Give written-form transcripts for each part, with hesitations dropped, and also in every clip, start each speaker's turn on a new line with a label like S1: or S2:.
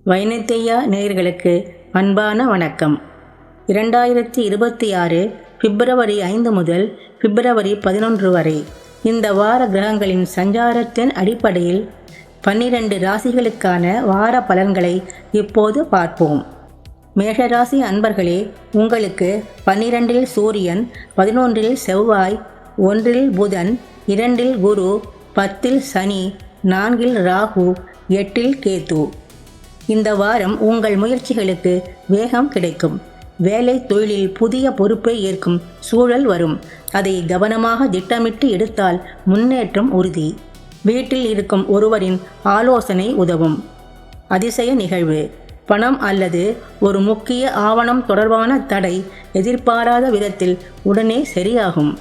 S1: வைனத்தேயா நேயர்களுக்கு அன்பான வணக்கம். 2026 பிப்ரவரி 5 முதல் பிப்ரவரி 11 வரை இந்த வார கிரகங்களின் சஞ்சாரத்தின் அடிப்படையில் 12 ராசிகளுக்கான வார பலன்களை இப்போது பார்ப்போம். மேஷராசி அன்பர்களே, உங்களுக்கு 12இல் சூரியன், 11இல் செவ்வாய், 1இல் புதன், 2இல் குரு, 10இல் சனி, 4இல் ராகு, 8இல் கேது. இந்த வாரம் உங்கள் முயற்சிகளுக்கு வேகம் கிடைக்கும். வேலை தொழிலில் புதிய பொறுப்பை ஏற்கும் சூழல் வரும். அதை கவனமாக திட்டமிட்டு எடுத்தால் முன்னேற்றம் உறுதி. வீட்டில் இருக்கும் ஒருவரின் ஆலோசனை உதவும். அதிசய நிகழ்வு. பணம் அல்லது ஒரு முக்கிய ஆவணம் தொடர்பான தடை எதிர்பாராத விதத்தில் உடனே சரியாகும்.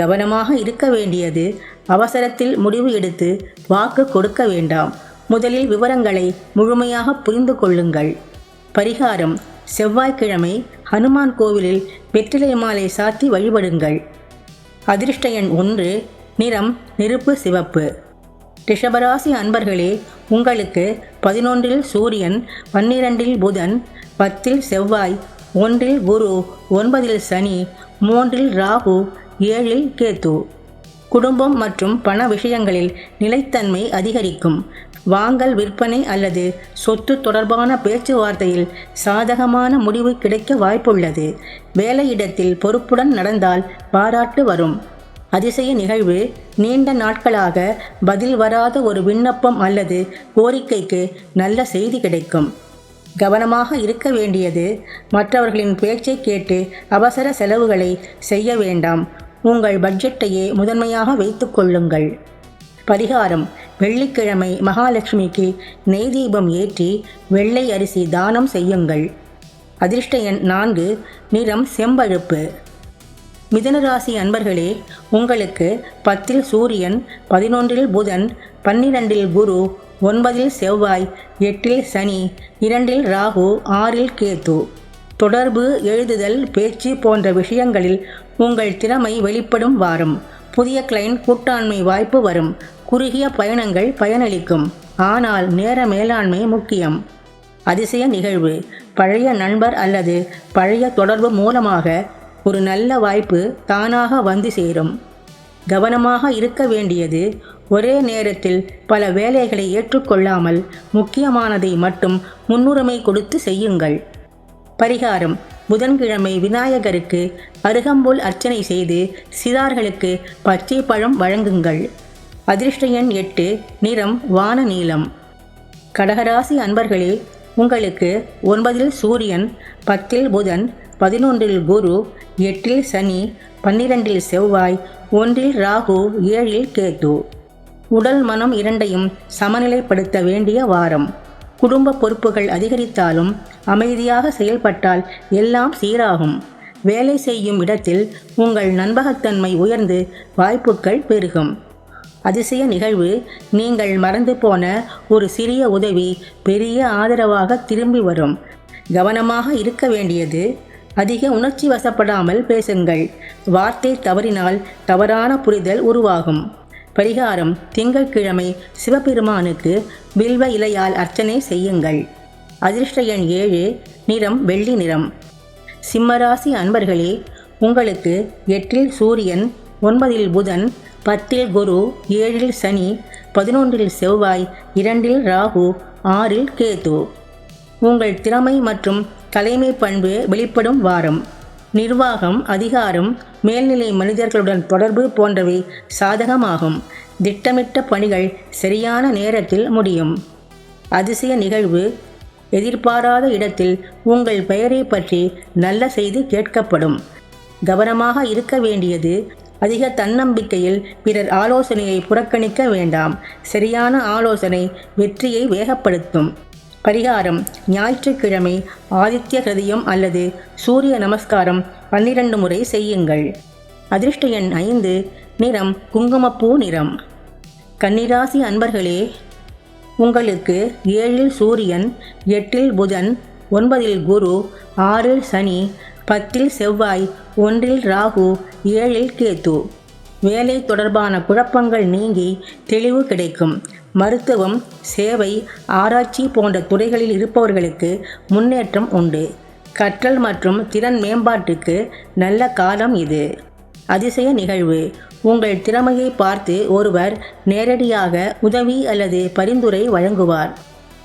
S1: கவனமாக இருக்க வேண்டியது, அவசரத்தில் முடிவு எடுத்து வாக்கு கொடுக்க வேண்டாம். முதலில் விவரங்களை முழுமையாக புரிந்து கொள்ளுங்கள். பரிகாரம்: செவ்வாய்க்கிழமை ஹனுமான் கோவிலில் வெற்றிலை மாலை சாத்தி வழிபடுங்கள். அதிர்ஷ்ட எண் 1, நிறம் நெருப்பு சிவப்பு. ரிஷபராசி அன்பர்களே, உங்களுக்கு 11இல் சூரியன், 12இல் புதன், 10இல் செவ்வாய், 1இல் குரு, 9இல் சனி, 3இல் ராகு, 7இல் கேது. குடும்பம் மற்றும் பண விஷயங்களில் நிலைத்தன்மை அதிகரிக்கும். வாங்கல், விற்பனை அல்லது சொத்து தொடர்பான பேச்சுவார்த்தையில் சாதகமான முடிவு கிடைக்க வாய்ப்புள்ளது. வேலையிடத்தில் பொறுப்புடன் நடந்தால் பாராட்டு வரும். அதிசய நிகழ்வு. நீண்ட நாட்களாக பதில் வராத ஒரு விண்ணப்பம் அல்லது கோரிக்கைக்கு நல்ல செய்தி கிடைக்கும். கவனமாக இருக்க வேண்டியது, மற்றவர்களின் பேச்சை கேட்டு அவசர செலவுகளை செய்ய வேண்டாம். உங்கள் பட்ஜெட்டையே முதன்மையாக வைத்து கொள்ளுங்கள். பரிகாரம்: வெள்ளிக்கிழமை மகாலட்சுமிக்கு நெய் தீபம் ஏற்றி வெள்ளை அரிசி தானம் செய்யுங்கள். அதிர்ஷ்ட எண் 4, நிறம் செம்பழுப்பு. மிதுனராசி அன்பர்களே, உங்களுக்கு 10இல் சூரியன், 11இல் புதன், 12இல் குரு, 9இல் செவ்வாய், 8இல் சனி, 2இல் ராகு, 6இல் கேது. தொடர்பு, எழுதுதல், பேச்சு போன்ற விஷயங்களில் உங்கள் திறமை வெளிப்படும் வாரம். புதிய கிளையண்ட் கூட்டாண்மை வாய்ப்பு வரும். குறுகிய பயணங்கள் பயனளிக்கும். ஆனால் நேர மேலாண்மை முக்கியம். அதிசய நிகழ்வு. பழைய நண்பர் அல்லது பழைய தொடர்பு மூலமாக ஒரு நல்ல வாய்ப்பு தானாக வந்து சேரும். கவனமாக இருக்க வேண்டியது, ஒரே நேரத்தில் பல வேலைகளை ஏற்றுக்கொள்ளாமல் முக்கியமானதை மட்டும் முன்னுரிமை கொடுத்து செய்யுங்கள். பரிகாரம்: புதன்கிழமை விநாயகருக்கு அருகம்புல் அர்ச்சனை செய்து சிறார்களுக்கு பச்சை பழம் வழங்குங்கள். அதிர்ஷ்ட எண் 8, நிறம் வான நீலம். கடகராசி அன்பர்களே, உங்களுக்கு 9இல் சூரியன், 10இல் புதன், 11இல் குரு, 8இல் சனி, 12இல் செவ்வாய், 1இல் ராகு, 7இல் கேது. உடல் மனம் இரண்டையும் சமநிலைப்படுத்த வேண்டிய வாரம். குடும்ப பொறுப்புகள் அதிகரித்தாலும் அமைதியாக செயல்பட்டால் எல்லாம் சீராகும். வேலை செய்யும் இடத்தில் உங்கள் நம்பகத்தன்மை உயர்ந்து வாய்ப்புகள் பெருகும். அதிசய நிகழ்வு. நீங்கள் மறந்து போன ஒரு சிறிய உதவி பெரிய ஆதரவாக திரும்பி வரும். கவனமாக இருக்க வேண்டியது, அதிக உணர்ச்சி வசப்படாமல் பேசுங்கள். வார்த்தை தவறினால் தவறான புரிதல் உருவாகும். பரிகாரம்: திங்கட்கிழமை சிவபெருமானுக்கு வில்வ இலையால் அர்ச்சனை செய்யுங்கள். அதிர்ஷ்ட எண் 7, நிறம் வெள்ளி நிறம். சிம்மராசி அன்பர்களே, உங்களுக்கு 8இல் சூரியன், 9இல் புதன், 10இல் குரு, 7இல் சனி, 11இல் செவ்வாய், 2இல் ராகு, 6இல் கேது. உங்கள் திறமை மற்றும் தலைமை பண்பு வெளிப்படும் வாரம். நிர்வாகம், அதிகாரம், மேல்நிலை மனிதர்களுடன் தொடர்பு போன்றவை சாதகமாகும். திட்டமிட்ட பணிகள் சரியான நேரத்தில் முடியும். அதிசய நிகழ்வு. எதிர்பாராத இடத்தில் உங்கள் பெயரை பற்றி நல்ல செய்தி கேட்கப்படும். கவனமாக இருக்க வேண்டியது, அதிக தன்னம்பிக்கையில் பிறர் ஆலோசனையை புறக்கணிக்க வேண்டாம். சரியான ஆலோசனை வெற்றியை வேகப்படுத்தும். பரிகாரம்: ஞாயிற்றுக்கிழமை ஆதித்ய ஹிருதயம் அல்லது சூரிய நமஸ்காரம் 12 முறை செய்யுங்கள். அதிர்ஷ்ட எண் 5, நிறம் குங்குமப்பூ நிறம். கன்னிராசி அன்பர்களே, உங்களுக்கு 7இல் சூரியன், 8இல் புதன், 9இல் குரு, 6இல் சனி, 10இல் செவ்வாய், 1இல் ராகு, 7இல் கேது. வேலை தொடர்பான குழப்பங்கள் நீங்கி தெளிவு கிடைக்கும். மருத்துவம், சேவை, ஆராய்ச்சி போன்ற துறைகளில் இருப்பவர்களுக்கு முன்னேற்றம் உண்டு. கற்றல் மற்றும் திறன் மேம்பாட்டுக்கு நல்ல காலம் இது. அதிசய நிகழ்வு. உங்கள் திறமையை பார்த்து ஒருவர் நேரடியாக உதவி அல்லது பரிந்துரை வழங்குவார்.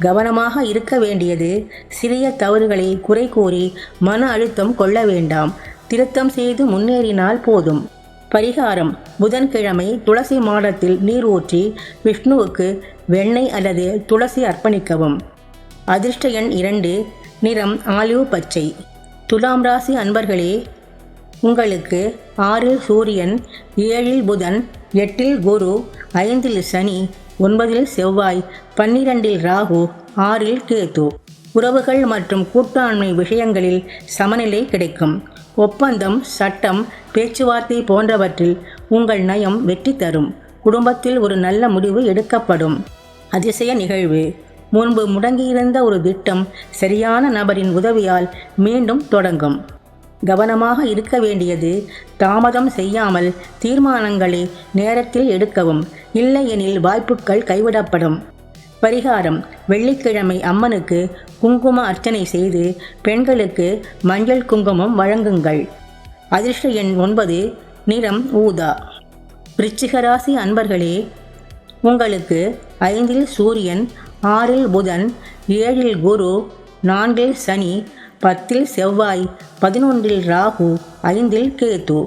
S1: கவனமாக இருக்க வேண்டியது, சிறிய தவறுகளை குறை கூறி மன அழுத்தம் கொள்ள வேண்டாம். திருத்தம் செய்து முன்னேறினால் போதும். பரிகாரம்: புதன்கிழமை துளசி மாடத்தில் நீர் ஊற்றி விஷ்ணுவுக்கு வெண்ணெய் அல்லது துளசி அர்ப்பணிக்கவும். அதிர்ஷ்ட எண் 2, நிறம் ஆலிவ் பச்சை. துலாம் ராசி அன்பர்களே, உங்களுக்கு 6இல் சூரியன், 7இல் புதன், 8இல் குரு, 5இல் சனி, 9இல் செவ்வாய், 12இல் ராகு, 6இல் கேது. உறவுகள் மற்றும் கூட்டாண்மை விஷயங்களில் சமநிலை கிடைக்கும். ஒப்பந்தம், சட்டம், பேச்சுவார்த்தை போன்றவற்றில் உங்கள் நயம் வெற்றி தரும். குடும்பத்தில் ஒரு நல்ல முடிவு எடுக்கப்படும். அதிசய நிகழ்வு. முன்பு முடங்கியிருந்த ஒரு திட்டம் சரியான நபரின் உதவியால் மீண்டும் தொடங்கும். கவனமாக இருக்க வேண்டியது, தாமதம் செய்யாமல் தீர்மானங்களை நேரத்தில் எடுக்கவும். இல்லையெனில் வாய்ப்புகள் கைவிடப்படும். பரிகாரம்: வெள்ளிக்கிழமை அம்மனுக்கு குங்கும அர்ச்சனை செய்து பெண்களுக்கு மஞ்சள் குங்குமம் வழங்குங்கள். அதிர்ஷ்ட எண் 9, நிறம் ஊதா. விருச்சிக ராசி அன்பர்களே, உங்களுக்கு 5இல் சூரியன், 6இல் புதன், 7இல் குரு, 4இல் சனி, 10இல் செவ்வாய், 11இல் ராகு, 5இல் கேது.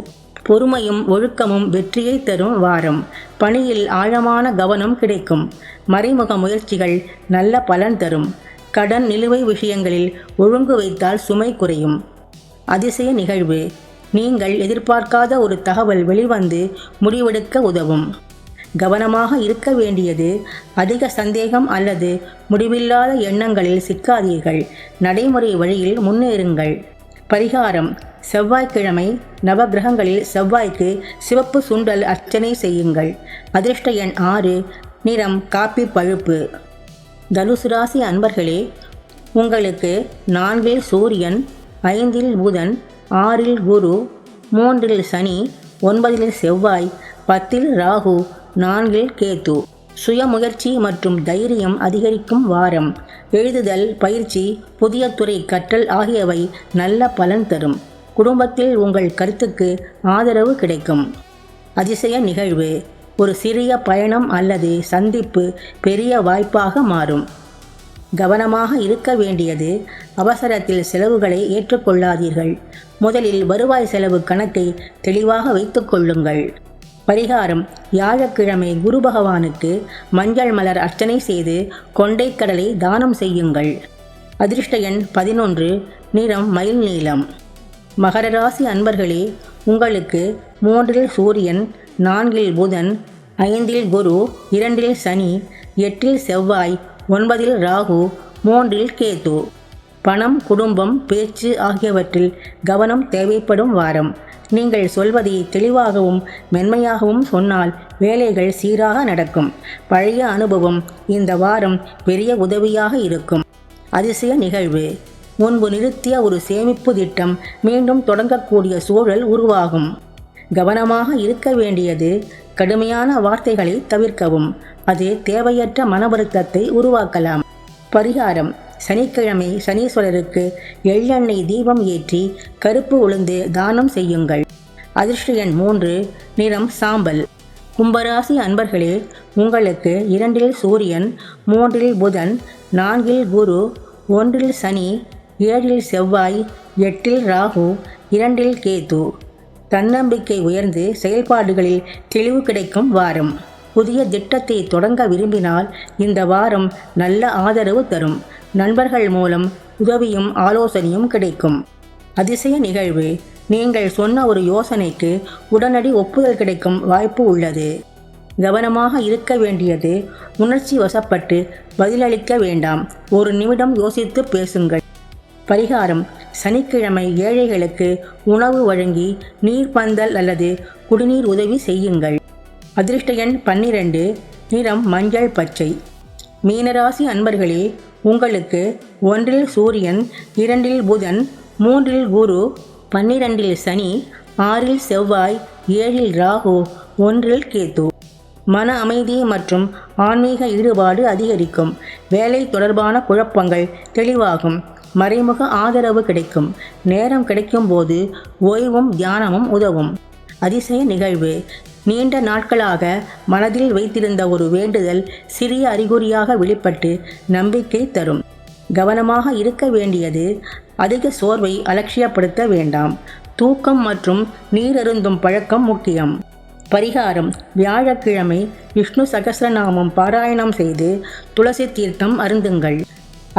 S1: பொறுமையும் ஒழுக்கமும் வெற்றியை தரும் வாரம். பணியில் ஆழமான கவனம் கிடைக்கும். மறைமுக முயற்சிகள் நல்ல பலன் தரும். கடன் நிலுவை விஷயங்களில் ஒழுங்கு வைத்தால் சுமை குறையும். அதிசய நிகழ்வு. நீங்கள் எதிர்பார்க்காத ஒரு தகவல் வெளிவந்து முடிவெடுக்க உதவும். கவனமாக இருக்க வேண்டியது, அதிக சந்தேகம் அல்லது முடிவில்லாத எண்ணங்களில் சிக்காதீர்கள். நடைமுறை வழியில் முன்னேறுங்கள். பரிகாரம்: செவ்வாய்க்கிழமை நவகிரகங்களில் செவ்வாய்க்கு சிவப்பு சுண்டல் அர்ச்சனை செய்யுங்கள். அதிர்ஷ்ட எண் 6, நிறம் காப்பி பழுப்பு. தனுசு ராசி அன்பர்களே, உங்களுக்கு 4இல் சூரியன், 5இல் புதன், 6இல் குரு, 3இல் சனி, 9இல் செவ்வாய், 10இல் ராகு, 4இல் கேது. சுயமுயற்சி மற்றும் தைரியம் அதிகரிக்கும் வாரம். எழுதுதல், பயிற்சி, புதிய துறை கற்றல் ஆகியவை நல்ல பலன் தரும். குடும்பத்தில் உங்கள் கருத்துக்கு ஆதரவு கிடைக்கும். அதிசய நிகழ்வு. ஒரு சிறிய பயணம் அல்லது சந்திப்பு பெரிய வாய்ப்பாக மாறும். கவனமாக இருக்க வேண்டியது, அவசரத்தில் செலவுகளை ஏற்றுக்கொள்ளாதீர்கள். முதலில் வருவாய் செலவு கணக்கை தெளிவாக வைத்துக் கொள்ளுங்கள். பரிகாரம்: வியாழக்கிழமை குரு பகவானுக்கு மஞ்சள் மலர் அர்ச்சனை செய்து கொண்டைக்கடலை தானம் செய்யுங்கள். அதிர்ஷ்ட எண் 11, நிறம் மயில் நீலம். மகர ராசி அன்பர்களே, உங்களுக்கு 3இல் சூரியன், 4இல் புதன், 5இல் குரு, 2இல் சனி, 8இல் செவ்வாய், 9இல் ராகு, 3இல் கேது. பணம், குடும்பம், பேச்சு ஆகியவற்றில் கவனம் தேவைப்படும் வாரம். நீங்கள் சொல்வதை தெளிவாகவும் மென்மையாகவும் சொன்னால் வேலைகள் சீராக நடக்கும். பழைய அனுபவம் இந்த வாரம் பெரிய உதவியாக இருக்கும். அதிசய நிகழ்வு. முன்பு நிறுத்திய ஒரு சேமிப்பு திட்டம் மீண்டும் தொடங்கக்கூடிய சூழல் உருவாகும். கவனமாக இருக்க வேண்டியது, கடுமையான வார்த்தைகளை தவிர்க்கவும். அது தேவையற்ற மன வருத்தத்தை உருவாக்கலாம். பரிகாரம்: சனிக்கிழமை சனீஸ்வரருக்கு எள்ளெண்ணெய் தீபம் ஏற்றி கருப்பு உளுந்து தானம் செய்யுங்கள். அதிர்ஷ்ட எண் 3, நிறம் சாம்பல். கும்பராசி அன்பர்களே, உங்களுக்கு 2இல் சூரியன், 3இல் புதன், 4இல் குரு, 1இல் சனி, 7இல் செவ்வாய், 8இல் ராகு, 2இல் கேது. தன்னம்பிக்கை உயர்ந்து செயல்பாடுகளில் தெளிவு கிடைக்கும் வாரம். புதிய திட்டத்தை தொடங்க விரும்பினால் இந்த வாரம் நல்ல ஆதரவு தரும். நண்பர்கள் மூலம் உதவியும் ஆலோசனையும் கிடைக்கும். அதிசய நிகழ்வு. நீங்கள் சொன்ன ஒரு யோசனைக்கு உடனடி ஒப்புதல் கிடைக்கும் வாய்ப்பு உள்ளது. கவனமாக இருக்க வேண்டியது, உணர்ச்சி வசப்பட்டு பதிலளிக்க வேண்டாம். ஒரு நிமிடம் யோசித்து பேசுங்கள். பரிகாரம்: சனிக்கிழமை ஏழைகளுக்கு உணவு வழங்கி நீர்பந்தல் அல்லது குடிநீர் உதவி செய்யுங்கள். அதிர்ஷ்ட எண் 12, நிறம் மஞ்சள் பச்சை. மீனராசி அன்பர்களே, உங்களுக்கு 1இல் சூரியன், 2இல் புதன், 3இல் குரு, 12இல் சனி, 6இல் செவ்வாய், 7இல் ராகு, 1இல் கேது. மன அமைதி மற்றும் ஆன்மீக ஈடுபாடு அதிகரிக்கும். வேலை தொடர்பான குழப்பங்கள் தெளிவாகும். மறைமுக ஆதரவு கிடைக்கும். நேரம் கிடைக்கும்போது ஓய்வும் தியானமும் உதவும். அதிசய நிகழ்வு. நீண்ட நாட்களாக மனதில் வைத்திருந்த ஒரு வேண்டுதல் சிறிய அறிகுறியாக வெளிப்பட்டு நம்பிக்கை தரும். கவனமாக இருக்க வேண்டியது. அதிக சோர்வை அலட்சியப்படுத்த வேண்டாம். தூக்கம் மற்றும் நீரருந்தும் பழக்கம் முக்கியம். பரிகாரம்: வியாழக்கிழமை விஷ்ணு சகஸ்ரநாமம் பாராயணம் செய்து துளசி தீர்த்தம் அருந்துங்கள்.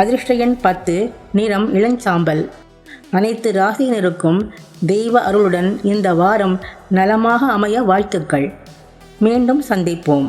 S1: அதிர்ஷ்ட எண் 10. நிறம் இளஞ்சாம்பல். அனைத்து ராசியினருக்கும் தெய்வ அருளுடன் இந்த வாரம் நலமாக அமைய வாழ்த்துக்கள். மீண்டும் சந்திப்போம்.